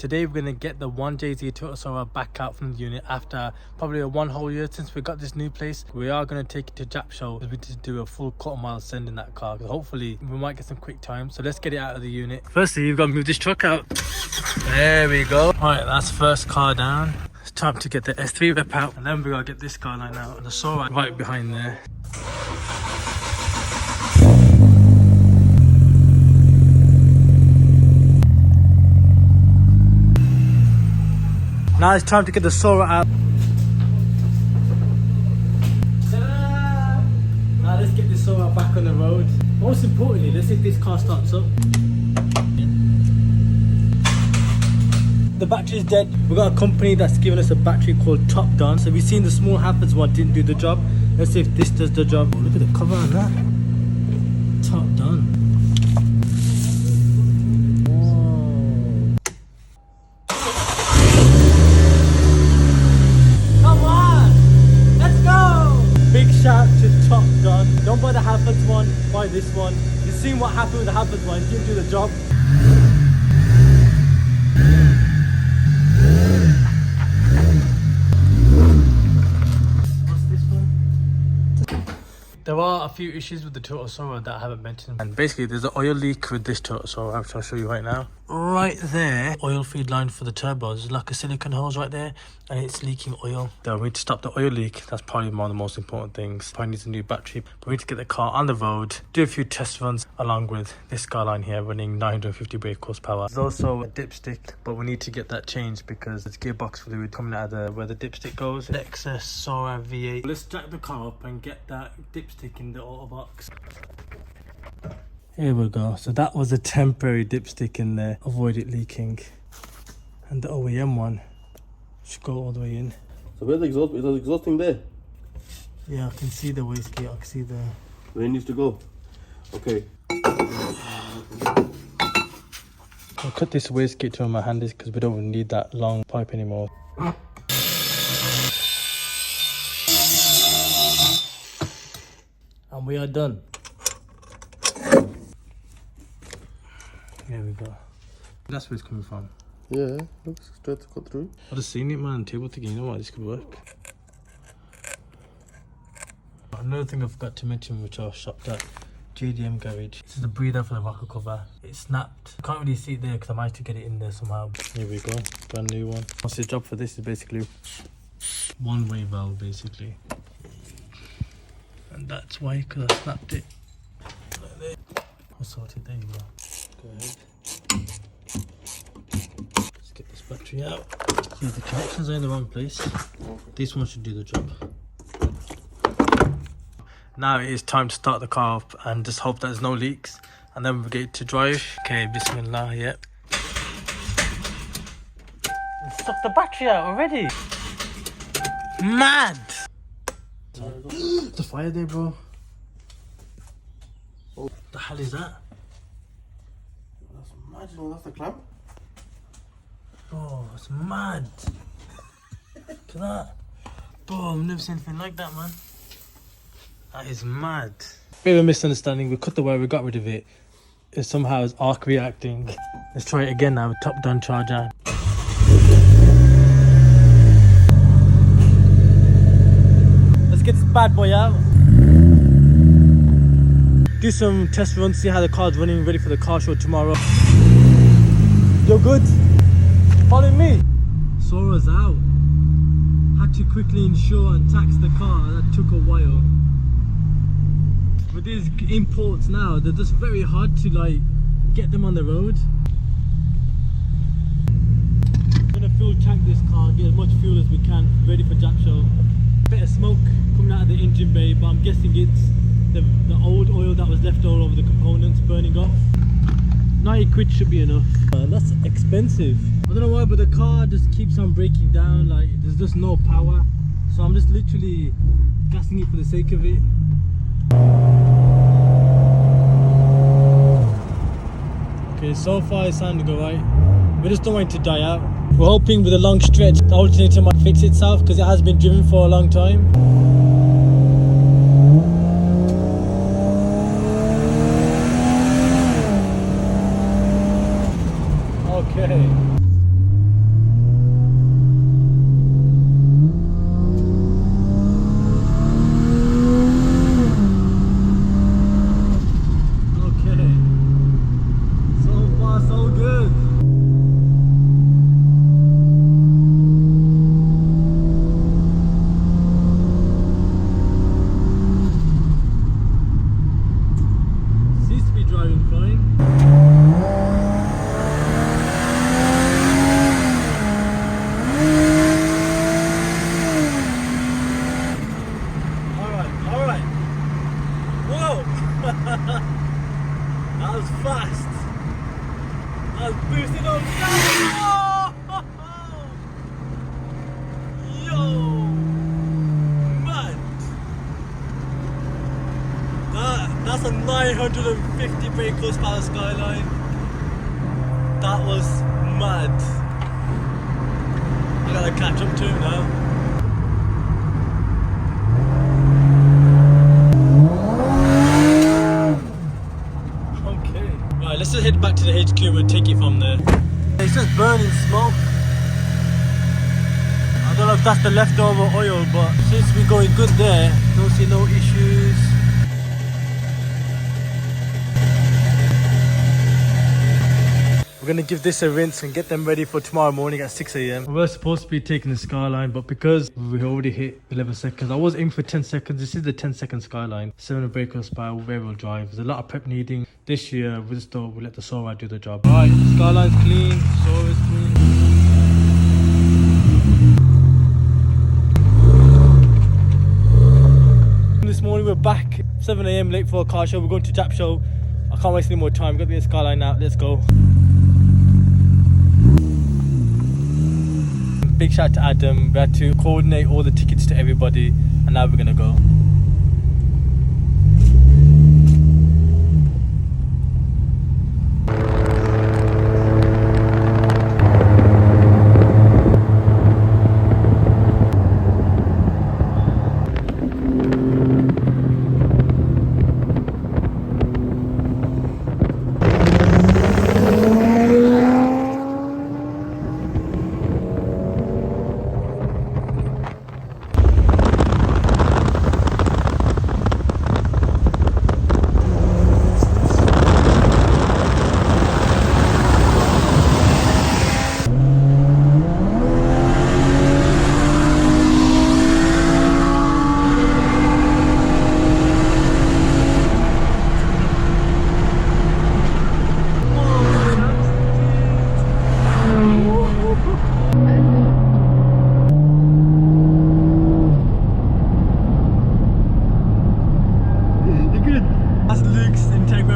Today we're going to get the 1JZ Toyota Soarer back out from the unit after probably a 1 whole year since we got this new place. We are going to take it to Jap Show because we need to do a full quarter-mile send in that car. Hopefully we might get some quick time. So let's get it out of the unit. Firstly, you've got to move this truck out. There we go. Alright, that's first car down. It's time to get the S3 rep out, and then we got to get this car line out and the Soarer right behind there. Now it's time to get the Soarer out. Ta-da! Now let's get this Soarer back on the road. Most importantly, let's see if this car starts up. The battery is dead. We've got a company that's given us a battery called Top Done. So we've seen the small Hafford's one didn't do the job. Let's see if this does the job. Oh, look at the cover on that. Top Done. Shout to Top Done. Don't buy the Hafford's one, buy this one. You've seen what happened with the Hafford's one, it didn't do the job. What's this one? There are a few issues with the Toyota Soarer that I haven't mentioned. And basically there's an oil leak with this Toyota Soarer, which I'll show you right now. Right there, oil feed line for the turbo. There's like a silicone hose right there and it's leaking oil. So we need to stop the oil leak. That's probably one of the most important things. Probably needs a new battery. But we need to get the car on the road, do a few test runs along with this car line here running 950 brake horsepower. There's also a dipstick, but we need to get that changed because there's gearbox fluid coming out of where the dipstick goes. Lexus Soarer V8. Let's jack the car up and get that dipstick in the auto box. Here we go. So that was a temporary dipstick in there, avoid it leaking. And the OEM one should go all the way in. So where's the exhaust? Is the exhausting there? Yeah, I can see the wastegate. I can see the... Where it needs to go? Okay. I'll cut this wastegate to my hand because we don't need that long pipe anymore. And we are done. There we go. That's where it's coming from. Yeah, looks straight to cut through. I've just seen it, man. Table thinking, you know what, this could work. Another thing I forgot to mention, which I was shocked at, JDM garage. This is the breather for the rocker cover. It snapped. I can't really see it there because I managed to get it in there somehow. Here we go, brand new one. What's the job for this is basically one-way valve, basically. And that's why, because I snapped it. I'll sort it, there you go. Go ahead. Let's get this battery out. Yeah, the connections are in the wrong place. This one should do the job. Now it is time to start the car up and just hope that there's no leaks. And then we'll get to drive. Okay, bismillah, yep. Suck the battery out already. Mad! There's a fire there, bro. Oh. What the hell is that? That's mad, you know, that's the clamp. Bro, it's mad. Look at that. Bro, I've never seen anything like that, man. That is mad. Bit of a misunderstanding. We cut the wire, we got rid of it. It somehow is arc reacting. Let's try it again now with Top Down charger. Let's get this bad boy out. Do some test runs, see how the car's running, ready for the car show tomorrow. You're good? Follow me. Soarer's out. Had to quickly insure and tax the car. That took a while. With these imports now, they're just very hard to like get them on the road. I'm gonna fuel tank this car, get as much fuel as we can, ready for Jap Show. Bit of smoke coming out of the engine bay, but I'm guessing it's the old oil that was left all over the components burning off. 90 quid should be enough. That's expensive. I don't know why, but the car just keeps on breaking down. Like there's just no power, so I'm just literally gassing it for the sake of it. Okay, so far it's sounding alright. We just don't want it to die out. We're hoping with a long stretch the alternator might fix itself because it has been driven for a long time. Okay. Alright. Whoa! That was fast. I was boosting on. Yo! Man! That's a 950 brake horsepower Skyline. That was mad. I gotta catch up to him now. Let's just head back to the HQ and take it from there. It's just burning smoke. I don't know if that's the leftover oil, but since we're going good there, don't see no issues. We're gonna give this a rinse and get them ready for tomorrow morning at 6 AM. We were supposed to be taking the Skyline, but because we already hit 11 seconds, I was aiming for 10 seconds. This is the 10-second Skyline. 7 brake horsepower, rear-wheel drive. There's a lot of prep needing. This year, we'll let the Soarer do the job. Alright, Skyline's clean, Soarer's clean. This morning we're back, 7 AM, late for a car show. We're going to Jap show. I can't waste any more time. Got the Skyline now. Let's go. Big shout out to Adam. We had to coordinate all the tickets to everybody, and now we're gonna go.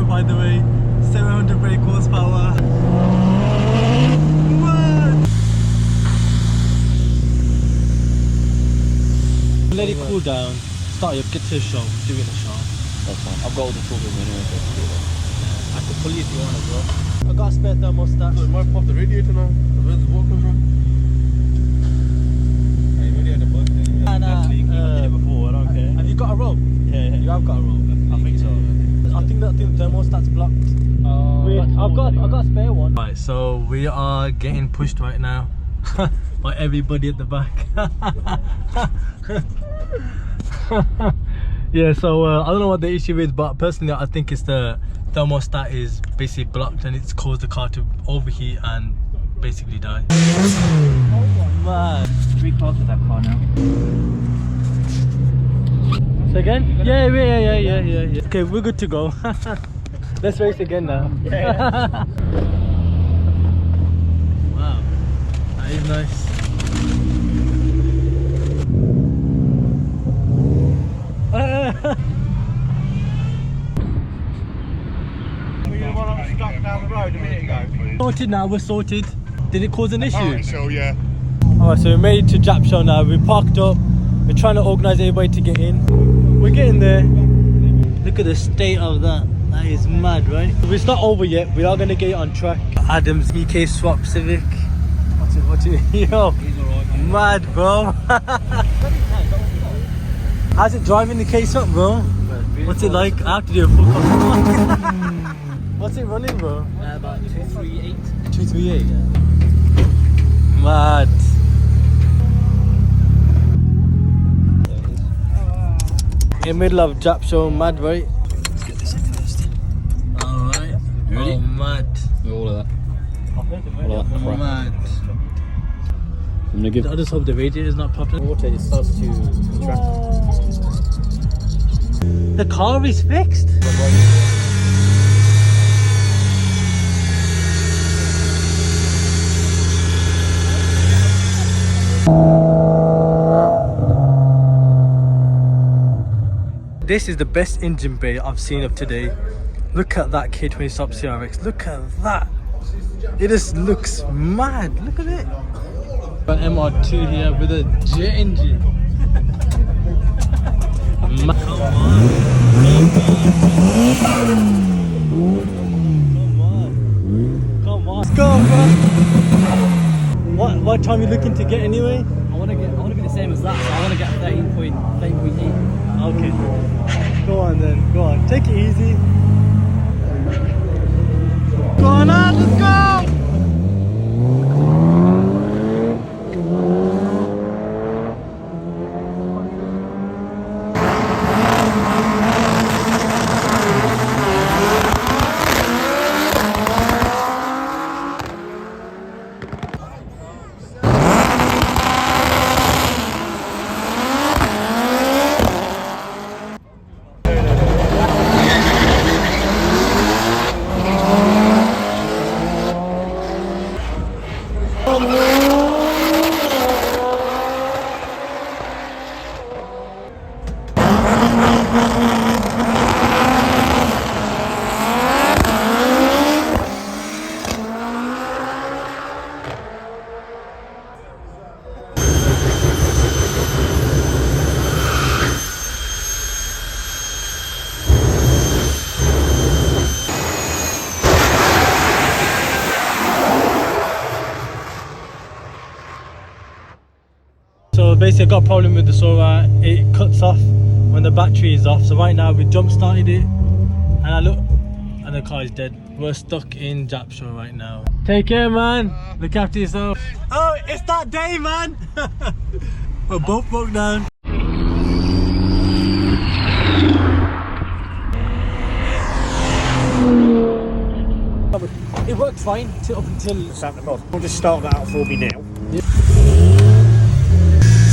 By the way, 700 brake horsepower. What? Let it cool down. Start up, get to the show, do it in the show. That's fine. I've got all the tools with me anyway. I can pull you if you want as well. I got a spare thermostat. So it might pop the radiator now. Where's the water from? Hey, you already had a bug thing. I did it before, I don't care. Have you got a rope? Yeah. You have got a rope? I think so. I think the thermostat's blocked. I've got a spare one. Right, so we are getting pushed right now by everybody at the back. Yeah, so I don't know what the issue is, but personally I think it's the thermostat is basically blocked and it's caused the car to overheat and basically die. Man, Pretty close with that car now. say again? Yeah. Okay, we're good to go. Let's race again now. Yeah. Wow, that is nice. We the one that was stuck down the road a minute ago. Sorted now, we're sorted. Did it cause an issue? Alright, so yeah. Alright, so we made it to Jap show now. We parked up. We're trying to organise everybody to get in. We're getting there. Look at the state of that. That is mad, right? It's not over yet. We are going to get it on track. Adam's EK swap Civic. What's it? Yo, mad, bro. How's it driving the case up, bro? What's it like? I have to do a full cost. What's it running, bro? About 238. 238? Yeah. Mad. In the middle of Jap show, mad, right? Let's get this in first. Alright. You ready? Oh, mad. All of that. All of that crap. Mad. I'm gonna give. I just hope the radiator's not popping. Water, it starts to contract. The car is fixed. This is the best engine bay I've seen of today. Look at that K20 Stop CRX. Look at that. It just looks mad. Look at it. Got an MR2 here with a jet engine. Come on. Come on. Let's go, bro. What time are you looking to get anyway? I want to be the same as that. So I want to get 13.8. Okay. Go on then. Go on. Take it easy. Go on, lad. Let's go. So basically I got a problem with the Soarer. It cuts off when the battery is off. So right now we jump started it and I look and the car is dead. We're stuck in Japshaw right now. Take care, man. Look after yourself. Oh, it's that day, man. We're both broke down. It worked fine up until Santa Claus. We'll just start that out for me now. Yep.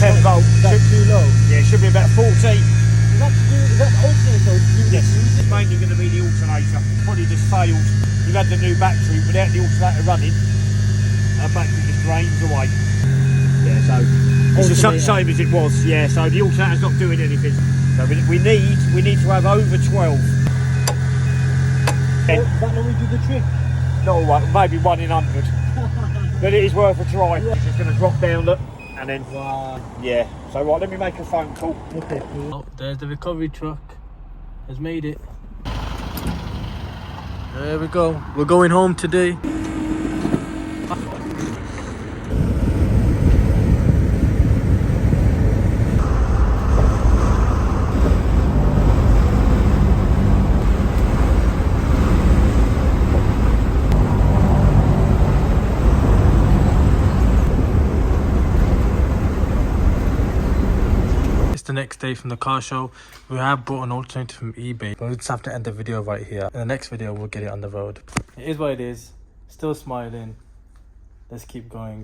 10 volt. That's too low. Yeah, it should be about 14. Is that the alternator? Yes, it's mainly going to be the alternator. Probably just failed. We've had the new battery, without the alternator running, our battery just drains away. Yeah, so it's the same as it was. Yeah, so the alternator's not doing anything. So we need to have over 12. That normally do the trick. Not one, maybe 1 in 100. But it is worth a try. Yeah. It's just going to drop down, look, and then yeah. So right, let me make a phone call. Okay. Oh, there's the recovery truck. Has made it. There we go. We're going home today. The next day from the car show. We have bought an alternator from eBay, but we'll just have to end the video right here. In the next video we'll get it on the road. It is what it is. Still smiling. Let's keep going.